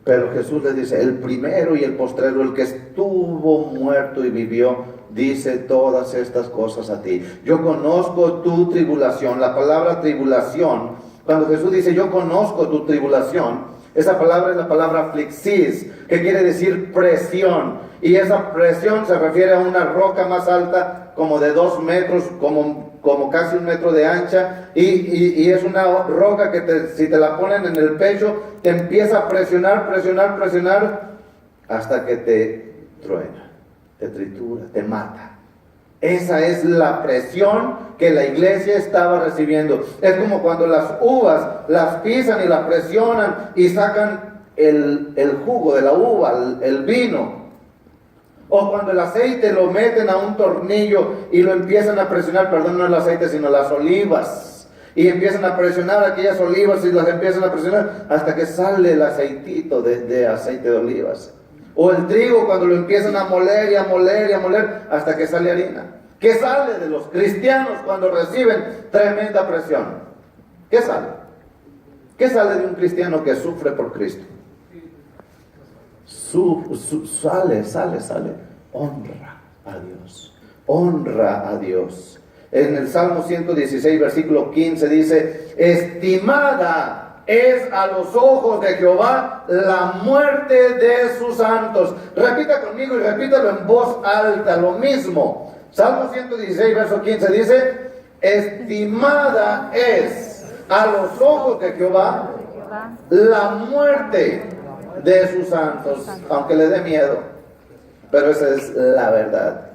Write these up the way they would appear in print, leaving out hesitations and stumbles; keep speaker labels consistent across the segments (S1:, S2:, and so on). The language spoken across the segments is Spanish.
S1: Pero Jesús le dice, el primero y el postrero, el que estuvo muerto y vivió, dice todas estas cosas a ti. Yo conozco tu tribulación. La palabra tribulación, cuando Jesús dice yo conozco tu tribulación, esa palabra es la palabra aflixis, que quiere decir presión. Y esa presión se refiere a una roca más alta, como de 2 metros, como casi 1 metro de ancha, y es una roca que si te la ponen en el pecho, te empieza a presionar, hasta que te truena, te tritura, te mata. Esa es la presión que la iglesia estaba recibiendo. Es como cuando las uvas las pisan y las presionan y sacan el jugo de la uva, el vino. O cuando el aceite lo meten a un tornillo y lo empiezan a presionar, perdón, no el aceite, sino las olivas. Y empiezan a presionar aquellas olivas y las empiezan a presionar hasta que sale el aceitito de aceite de olivas. O el trigo cuando lo empiezan a moler y a moler y a moler hasta que sale harina. ¿Qué sale de los cristianos cuando reciben tremenda presión? ¿Qué sale? ¿Qué sale de un cristiano que sufre por Cristo? Sale. Honra a Dios. Honra a Dios. En el Salmo 116, versículo 15 dice, estimada es a los ojos de Jehová la muerte de sus santos. Repita conmigo y repítalo en voz alta, lo mismo. Salmo 116, verso 15 dice, estimada es a los ojos de Jehová la muerte de sus santos, aunque le dé miedo, pero esa es la verdad.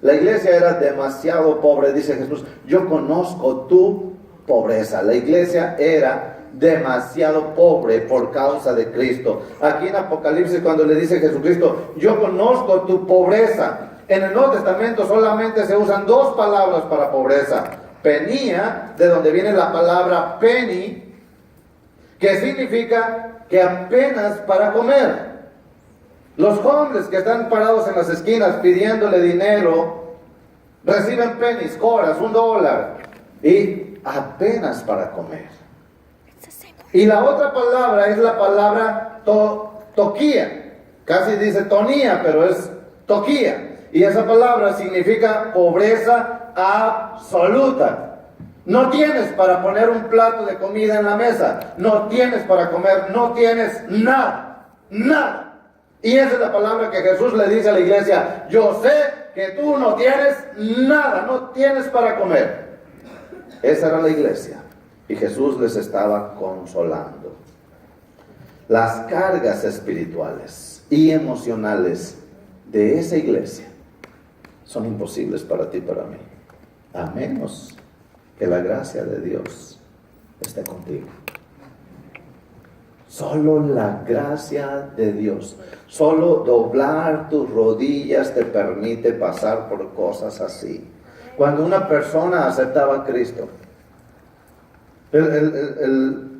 S1: La iglesia era demasiado pobre, dice Jesús, yo conozco tu pobreza. La iglesia era demasiado pobre por causa de Cristo. Aquí en Apocalipsis, cuando le dice Jesucristo, yo conozco tu pobreza. En el Nuevo Testamento solamente se usan 2 palabras para pobreza. Penía, de donde viene la palabra penny, que significa que apenas para comer. Los hombres que están parados en las esquinas pidiéndole dinero, reciben pennies, coras, $1, y apenas para comer. Y la otra palabra es la palabra toquía. Casi dice tonía, pero es toquía. Y esa palabra significa pobreza absoluta. No tienes para poner un plato de comida en la mesa. No tienes para comer. No tienes nada. Nada. Y esa es la palabra que Jesús le dice a la iglesia. Yo sé que tú no tienes nada. No tienes para comer. Esa era la iglesia. Y Jesús les estaba consolando. Las cargas espirituales y emocionales de esa iglesia son imposibles para ti y para mí, a menos que la gracia de Dios esté contigo. Solo la gracia de Dios, solo doblar tus rodillas te permite pasar por cosas así. Cuando una persona aceptaba a Cristo,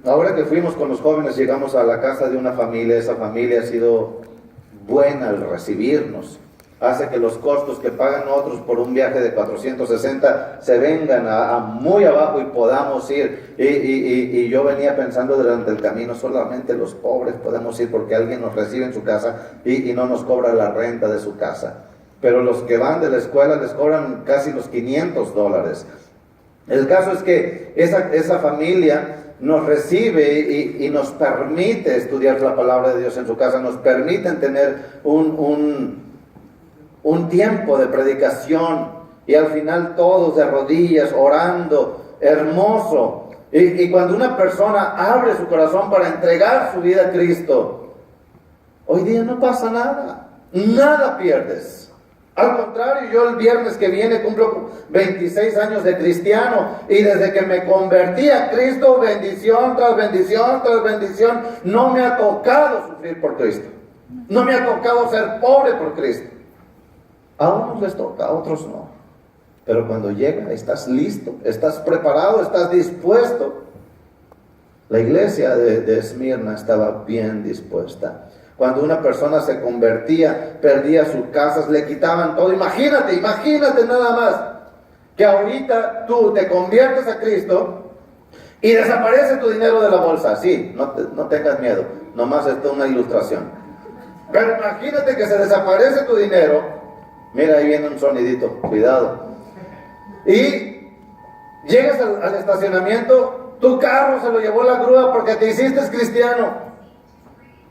S1: ahora que fuimos con los jóvenes, llegamos a la casa de una familia. Esa familia ha sido buena al recibirnos. Hace que los costos que pagan otros por un viaje de 460 se vengan a muy abajo y podamos ir. Y yo venía pensando durante el camino, solamente los pobres podemos ir porque alguien nos recibe en su casa y no nos cobra la renta de su casa. Pero los que van de la escuela les cobran casi los $500. El caso es que esa familia nos recibe y nos permite estudiar la palabra de Dios en su casa, nos permiten tener un tiempo de predicación, y al final todos de rodillas orando, hermoso. Y cuando una persona abre su corazón para entregar su vida a Cristo, hoy día no pasa nada, nada pierdes. Al contrario, yo el viernes que viene cumplo 26 años de cristiano, y desde que me convertí a Cristo, bendición tras bendición tras bendición, no me ha tocado sufrir por Cristo, no me ha tocado ser pobre por Cristo. A unos les toca, a otros no. Pero cuando llega, estás listo, estás preparado, estás dispuesto. La iglesia de Esmirna estaba bien dispuesta. Cuando una persona se convertía, perdía sus casas, le quitaban todo. Imagínate nada más, que ahorita tú te conviertes a Cristo y desaparece tu dinero de la bolsa. Sí, no tengas miedo, nomás esto es una ilustración. Pero imagínate que se desaparece tu dinero. Mira, ahí viene un sonidito, cuidado. Y llegas al estacionamiento, tu carro se lo llevó la grúa porque te hiciste cristiano.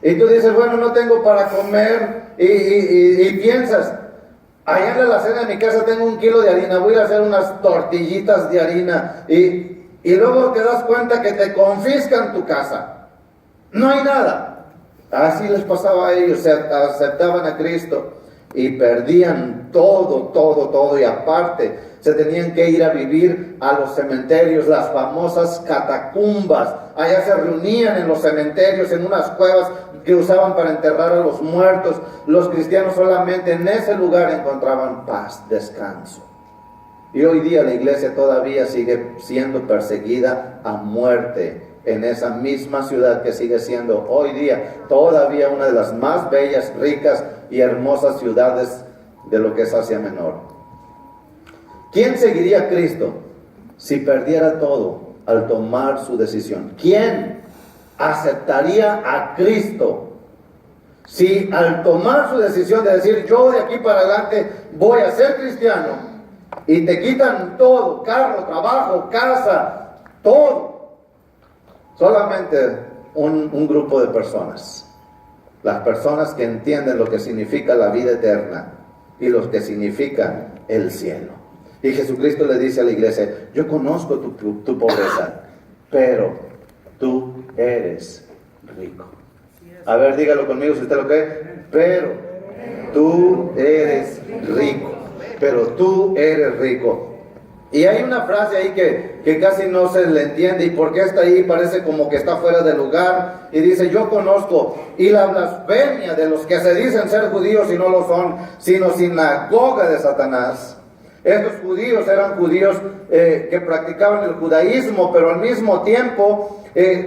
S1: Y tú dices, bueno, no tengo para comer, y piensas, allá en la alacena de mi casa tengo 1 kilo de harina, voy a hacer unas tortillitas de harina, y luego te das cuenta que te confiscan tu casa. No hay nada. Así les pasaba a ellos, se aceptaban a Cristo y perdían todo, y aparte se tenían que ir a vivir a los cementerios, las famosas catacumbas. Allá se reunían en los cementerios, en unas cuevas que usaban para enterrar a los muertos. Los cristianos solamente en ese lugar encontraban paz, descanso. Y hoy día la iglesia todavía sigue siendo perseguida a muerte en esa misma ciudad que sigue siendo hoy día todavía una de las más bellas, ricas y hermosas ciudades de lo que es Asia Menor. ¿Quién seguiría a Cristo si perdiera todo al tomar su decisión? ¿Quién aceptaría a Cristo si al tomar su decisión de decir, yo de aquí para adelante voy a ser cristiano, y te quitan todo, carro, trabajo, casa, todo? Solamente un grupo de personas, las personas que entienden lo que significa la vida eterna y lo que significa el cielo. Y Jesucristo le dice a la iglesia, yo conozco tu pobreza, pero tú eres rico. A ver, dígalo conmigo si usted lo cree. Pero tú eres rico. Pero tú eres rico. Y hay una frase ahí que casi no se le entiende. ¿Y por qué está ahí? Parece como que está fuera de lugar. Y dice, yo conozco. Y la blasfemia de los que se dicen ser judíos y no lo son, sino sinagoga de Satanás. Estos judíos eran judíos que practicaban el judaísmo, pero al mismo tiempo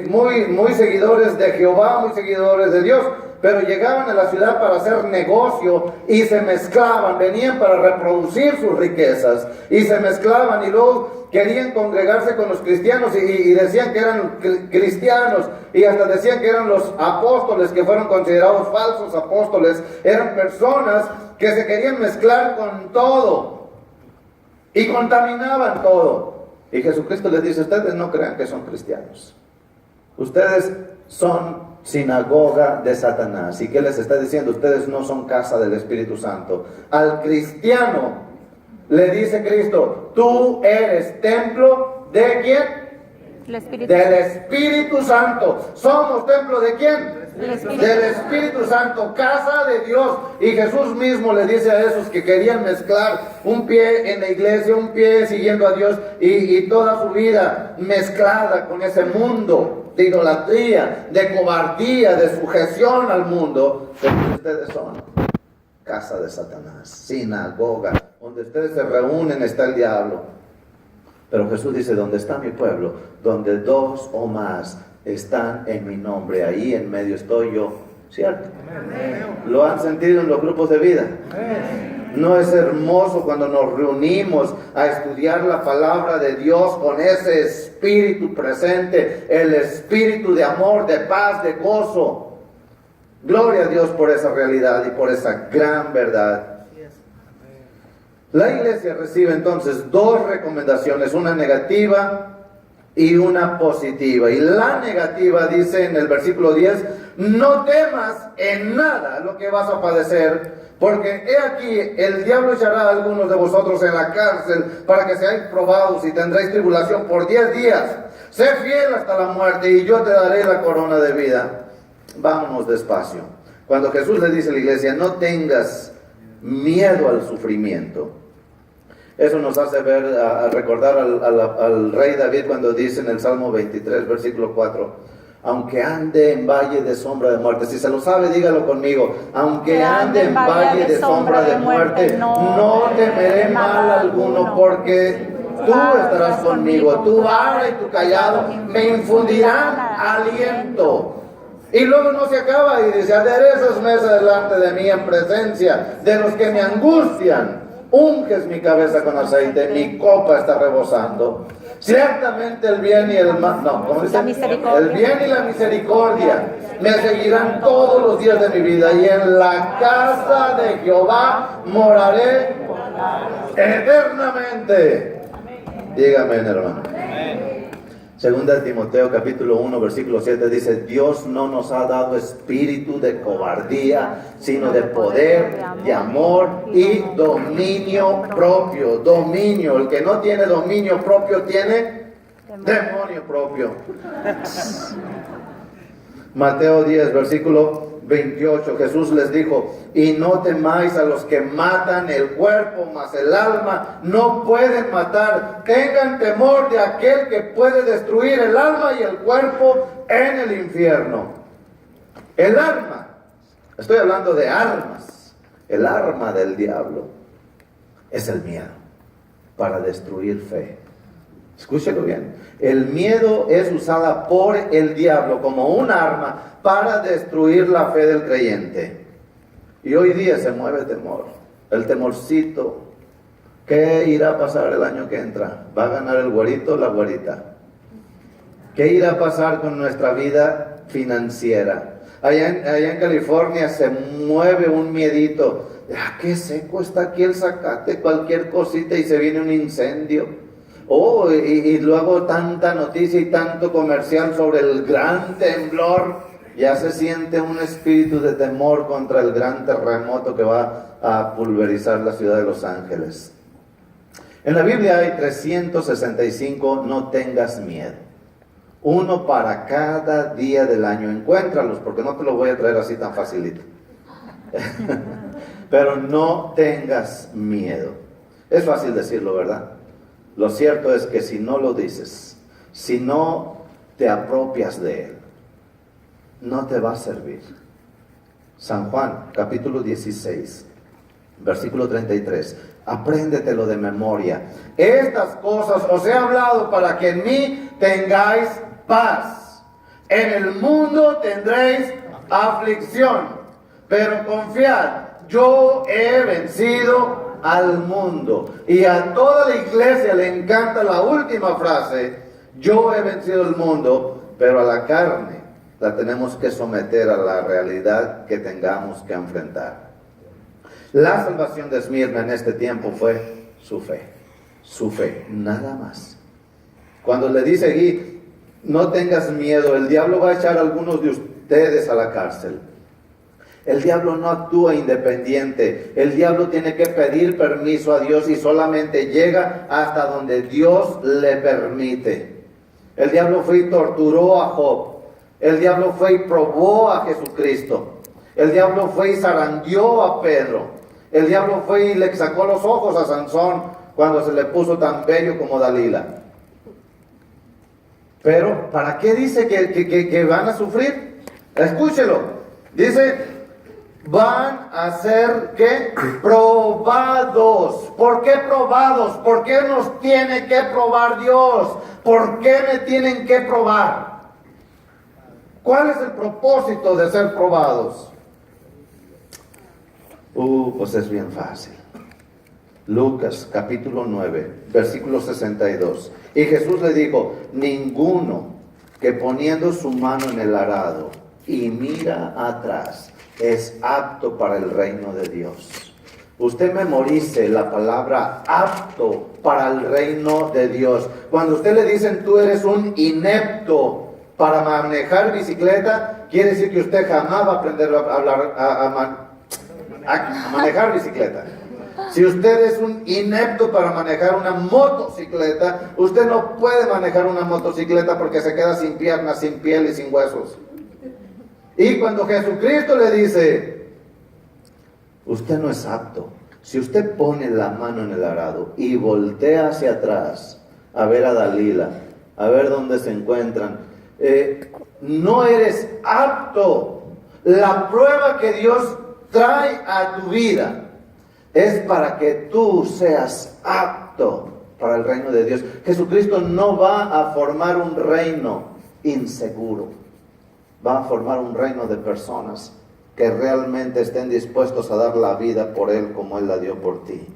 S1: muy seguidores de Jehová, muy seguidores de Dios. Pero llegaban a la ciudad para hacer negocio y se mezclaban, venían para reproducir sus riquezas y se mezclaban, y luego querían congregarse con los cristianos y decían que eran cristianos, y hasta decían que eran los apóstoles, que fueron considerados falsos apóstoles. Eran personas que se querían mezclar con todo y contaminaban todo. Y Jesucristo les dice, ustedes no crean que son cristianos, ustedes son sinagoga de Satanás. ¿Y qué les está diciendo? Ustedes no son casa del Espíritu Santo. Al cristiano le dice Cristo, tú eres templo ¿de quién? Del Espíritu Santo. ¿Somos templo de quién? Del Espíritu Santo, casa de Dios. Y Jesús mismo le dice a esos que querían mezclar un pie en la iglesia, un pie siguiendo a Dios, y toda su vida mezclada con ese mundo de idolatría, de cobardía, de sujeción al mundo. Ustedes son casa de Satanás, sinagoga, donde ustedes se reúnen está el diablo. Pero Jesús dice, donde está mi pueblo, donde 2 o más están en mi nombre, ahí en medio estoy yo. ¿Cierto? ¿Lo han sentido en los grupos de vida? ¿No es hermoso cuando nos reunimos a estudiar la palabra de Dios con ese espíritu presente, el espíritu de amor, de paz, de gozo? Gloria a Dios por esa realidad y por esa gran verdad. La iglesia recibe entonces 2 recomendaciones, una negativa y una positiva. Y la negativa dice en el versículo 10, no temas en nada lo que vas a padecer, porque he aquí, el diablo echará a algunos de vosotros en la cárcel para que seáis probados y tendréis tribulación por 10 días. Sé fiel hasta la muerte y yo te daré la corona de vida. Vámonos despacio. Cuando Jesús le dice a la iglesia, no tengas miedo al sufrimiento, eso nos hace ver, a recordar al rey David cuando dice en el Salmo 23, versículo 4, aunque ande en valle de sombra de muerte. Si se lo sabe, dígalo conmigo. Aunque ande en valle de sombra de muerte, no temeré mal alguno, porque tú estarás conmigo. Tu vara y tu callado me infundirán aliento. Y luego no se acaba y dice, aderezas mesa delante de mí en presencia de los que me angustian. Unges mi cabeza con aceite, mi copa está rebosando. Ciertamente el bien y el mal, no, ¿cómo dice?
S2: La misericordia.
S1: El bien y la misericordia me seguirán todos los días de mi vida, y en la casa de Jehová moraré eternamente. Dígame, hermano. Segunda de Timoteo capítulo 1 versículo 7 dice: Dios no nos ha dado espíritu de cobardía, sino de poder, de amor y dominio propio. Dominio, el que no tiene dominio propio tiene demonio propio. Mateo 10 versículo 28, Jesús les dijo: y no temáis a los que matan el cuerpo, mas el alma no pueden matar. Tengan temor de aquel que puede destruir el alma y el cuerpo en el infierno. El arma, estoy hablando de armas. El arma del diablo es el miedo para destruir fe. Escúchelo bien. El miedo es usada por el diablo como un arma para destruir la fe del creyente. Y hoy día se mueve temor. El temorcito. ¿Qué irá a pasar el año que entra? ¿Va a ganar el güerito o la güerita? ¿Qué irá a pasar con nuestra vida financiera? Allá en California se mueve un miedito. Qué seco está aquí el zacate, cualquier cosita y se viene un incendio. Y luego tanta noticia y tanto comercial sobre el gran temblor. Ya se siente un espíritu de temor contra el gran terremoto que va a pulverizar la ciudad de Los Ángeles. En la Biblia hay 365 no tengas miedo. Uno para cada día del año. Encuéntralos, porque no te lo voy a traer así tan facilito. Pero no tengas miedo. Es fácil decirlo, ¿verdad? Lo cierto es que si no lo dices, si no te apropias de él, no te va a servir. San Juan, capítulo 16, versículo 33. Apréndetelo de memoria. Estas cosas os he hablado para que en mí tengáis paz. En el mundo tendréis aflicción, pero confiad, yo he vencido al mundo. Y a toda la iglesia le encanta la última frase: yo he vencido el mundo, pero a la carne la tenemos que someter a la realidad que tengamos que enfrentar. La salvación de Esmirna en este tiempo fue su fe, nada más. Cuando le dice aquí: no tengas miedo, el diablo va a echar a algunos de ustedes a la cárcel. El diablo no actúa independiente. El diablo tiene que pedir permiso a Dios y solamente llega hasta donde Dios le permite. El diablo fue y torturó a Job. El diablo fue y probó a Jesucristo. El diablo fue y zarandeó a Pedro. El diablo fue y le sacó los ojos a Sansón cuando se le puso tan bello como Dalila. Pero, ¿para qué dice que van a sufrir? Escúchelo. Dice: van a ser, ¿qué? Probados. ¿Por qué probados? ¿Por qué nos tiene que probar Dios? ¿Por qué me tienen que probar? ¿Cuál es el propósito de ser probados? Pues es bien fácil. Lucas capítulo 9, versículo 62. Y Jesús le dijo: ninguno que poniendo su mano en el arado y mira atrás es apto para el reino de Dios. Usted memorice la palabra apto para el reino de Dios. Cuando usted le dicen: tú eres un inepto para manejar bicicleta, quiere decir que usted jamás va a aprender a manejar bicicleta. Si usted es un inepto para manejar una motocicleta, usted no puede manejar una motocicleta porque se queda sin piernas, sin piel y sin huesos. Y cuando Jesucristo le dice: usted no es apto, si usted pone la mano en el arado y voltea hacia atrás a ver a Dalila, a ver dónde se encuentran, no eres apto. La prueba que Dios trae a tu vida es para que tú seas apto para el reino de Dios. Jesucristo no va a formar un reino inseguro. Va a formar un reino de personas que realmente estén dispuestos a dar la vida por Él como Él la dio por ti.